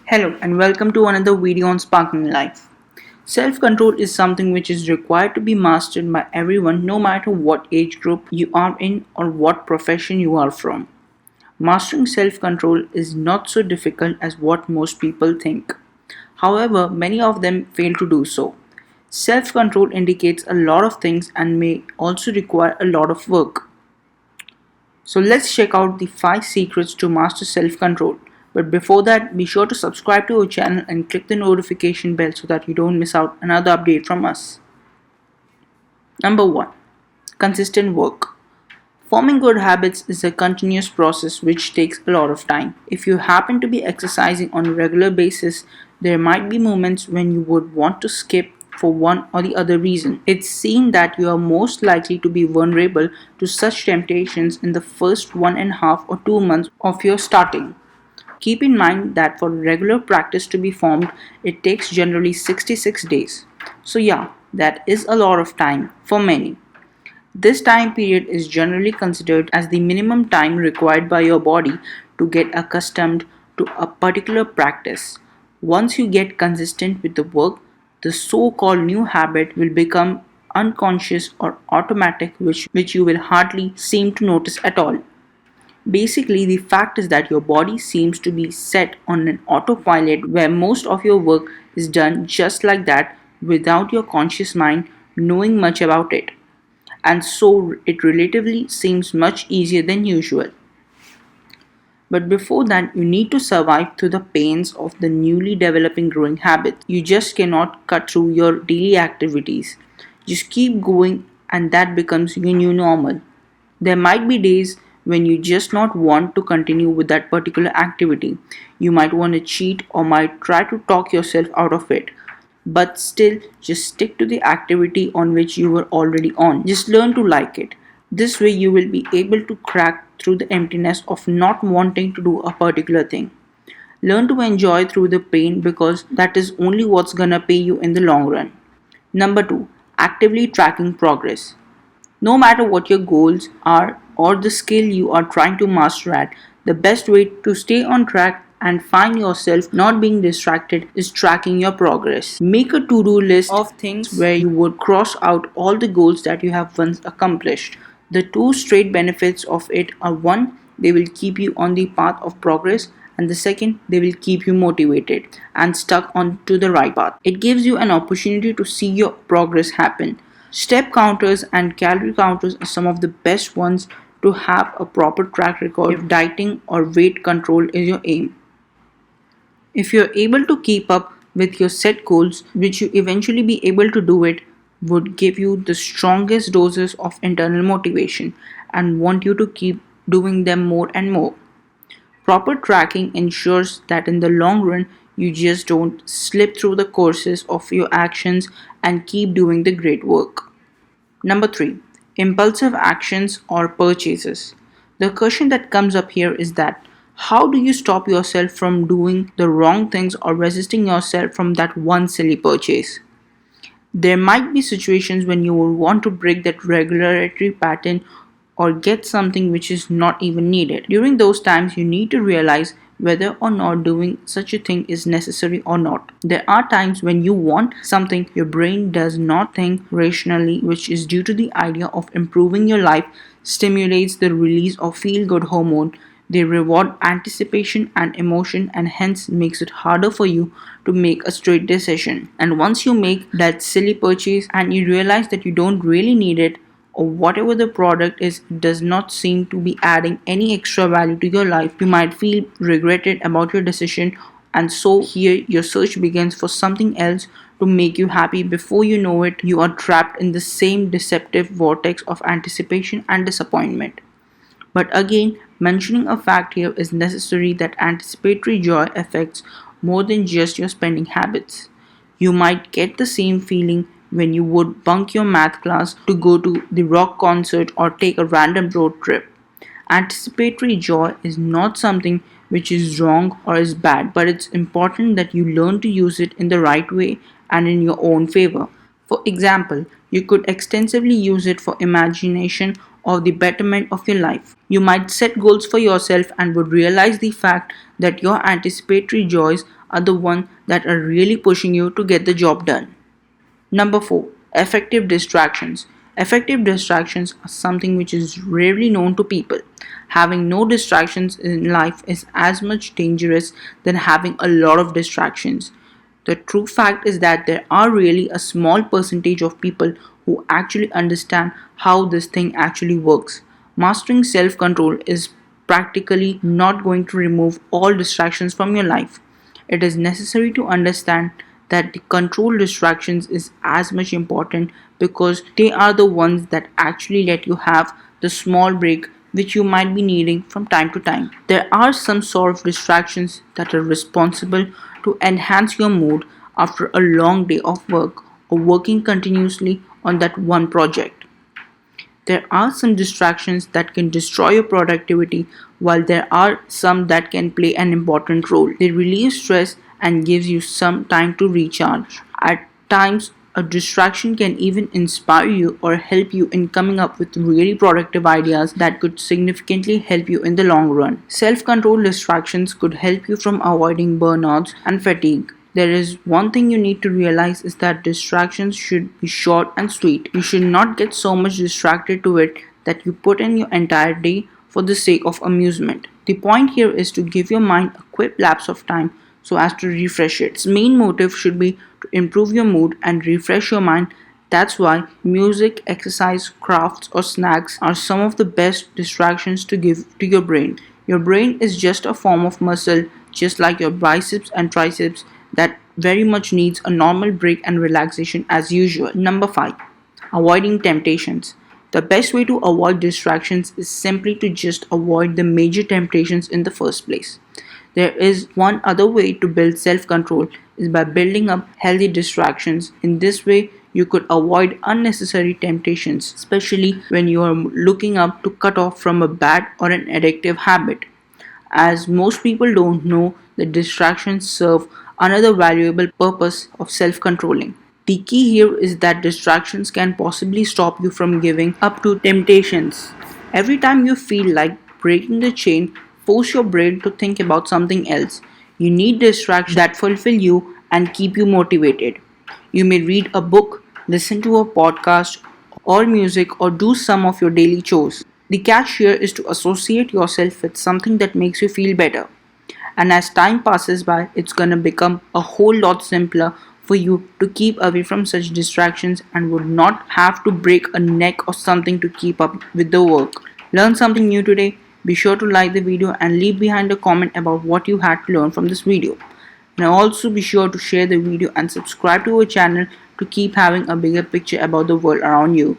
Hello and welcome to another video on Sparking Life. Self-control is something which is required to be mastered by everyone no matter what age group you are in or what profession you are from. Mastering self-control is not so difficult as what most people think. However, many of them fail to do so. Self-control indicates a lot of things and may also require a lot of work. So let's check out the 5 secrets to master self-control. But before that, be sure to subscribe to our channel and click the notification bell so that you don't miss out another update from us. Number 1. Consistent work. Forming good habits is a continuous process which takes a lot of time. If you happen to be exercising on a regular basis, there might be moments when you would want to skip for one or the other reason. It's seen that you are most likely to be vulnerable to such temptations in the first 1.5 or 2 months of your starting. Keep in mind that for regular practice to be formed, it takes generally 66 days. So yeah, that is a lot of time for many. This time period is generally considered as the minimum time required by your body to get accustomed to a particular practice. Once you get consistent with the work, the so-called new habit will become unconscious or automatic, which you will hardly seem to notice at all. Basically, the fact is that your body seems to be set on an autopilot where most of your work is done just like that without your conscious mind knowing much about it. And so it relatively seems much easier than usual. But before that, you need to survive through the pains of the newly developing growing habit. You just cannot cut through your daily activities. Just keep going, and that becomes your new normal. There might be days when you just not want to continue with that particular activity. You might want to cheat or might try to talk yourself out of it. But still, just stick to the activity on which you were already on. Just learn to like it. This way, you will be able to crack through the emptiness of not wanting to do a particular thing. Learn to enjoy through the pain because that is only what's gonna pay you in the long run. Number 2. Actively tracking progress. No matter what your goals are or the skill you are trying to master at, the best way to stay on track and find yourself not being distracted is tracking your progress. Make a to-do list of things where you would cross out all the goals that you have once accomplished. The two straight benefits of it are: one, they will keep you on the path of progress, and the second, they will keep you motivated and stuck onto the right path. It gives you an opportunity to see your progress happen. Step counters and calorie counters are some of the best ones to have a proper track record if dieting or weight control is your aim. If you're able to keep up with your set goals, which you eventually be able to do it, would give you the strongest doses of internal motivation and want you to keep doing them more and more. Proper tracking ensures that in the long run, you just don't slip through the courses of your actions and keep doing the great work. Number 3. Impulsive actions or purchases. The question that comes up here is that how do you stop yourself from doing the wrong things or resisting yourself from that one silly purchase? There might be situations when you will want to break that regulatory pattern or get something which is not even needed. During those times, you need to realize whether or not doing such a thing is necessary or not. There are times when you want something your brain does not think rationally, which is due to the idea of improving your life, stimulates the release of feel good hormone. They reward anticipation and emotion and hence makes it harder for you to make a straight decision. And once you make that silly purchase and you realize that you don't really need it, or whatever the product is does not seem to be adding any extra value to your life, you might feel regretted about your decision, and so here your search begins for something else to make you happy. Before you know it, you are trapped in the same deceptive vortex of anticipation and disappointment. But again, mentioning a fact here is necessary that anticipatory joy affects more than just your spending habits. You might get the same feeling when you would bunk your math class to go to the rock concert or take a random road trip. Anticipatory joy is not something which is wrong or is bad, but it's important that you learn to use it in the right way and in your own favor. For example, you could extensively use it for imagination or the betterment of your life. You might set goals for yourself and would realize the fact that your anticipatory joys are the ones that are really pushing you to get the job done. Number 4. Effective distractions. Effective distractions are something which is rarely known to people. Having no distractions in life is as much dangerous than having a lot of distractions. The true fact is that there are really a small percentage of people who actually understand how this thing actually works. Mastering self control is practically not going to remove all distractions from your life. It is necessary to understand that the control distractions is as much important because they are the ones that actually let you have the small break which you might be needing from time to time. There are some sort of distractions that are responsible to enhance your mood after a long day of work or working continuously on that one project. There are some distractions that can destroy your productivity while there are some that can play an important role. They relieve stress and gives you some time to recharge. At times, a distraction can even inspire you or help you in coming up with really productive ideas that could significantly help you in the long run. Self-control distractions could help you from avoiding burnouts and fatigue. There is one thing you need to realize is that distractions should be short and sweet. You should not get so much distracted to it that you put in your entire day for the sake of amusement. The point here is to give your mind a quick lapse of time so as to refresh it. Its main motive should be to improve your mood and refresh your mind. That's why music, exercise, crafts, or snacks are some of the best distractions to give to your brain. Your brain is just a form of muscle, just like your biceps and triceps, that very much needs a normal break and relaxation as usual. Number 5. Avoiding temptations. The best way to avoid distractions is simply to just avoid the major temptations in the first place. There is one other way to build self-control is by building up healthy distractions. In this way, you could avoid unnecessary temptations, especially when you are looking up to cut off from a bad or an addictive habit. As most people don't know, the distractions serve another valuable purpose of self-controlling. The key here is that distractions can possibly stop you from giving up to temptations. Every time you feel like breaking the chain, force your brain to think about something else. You need distractions that fulfill you and keep you motivated. You may read a book, listen to a podcast or music, or do some of your daily chores. The catch here is to associate yourself with something that makes you feel better. And as time passes by, it's gonna become a whole lot simpler for you to keep away from such distractions and would not have to break a neck or something to keep up with the work. Learn something new today. Be sure to like the video and leave behind a comment about what you had to learn from this video. And also be sure to share the video and subscribe to our channel to keep having a bigger picture about the world around you.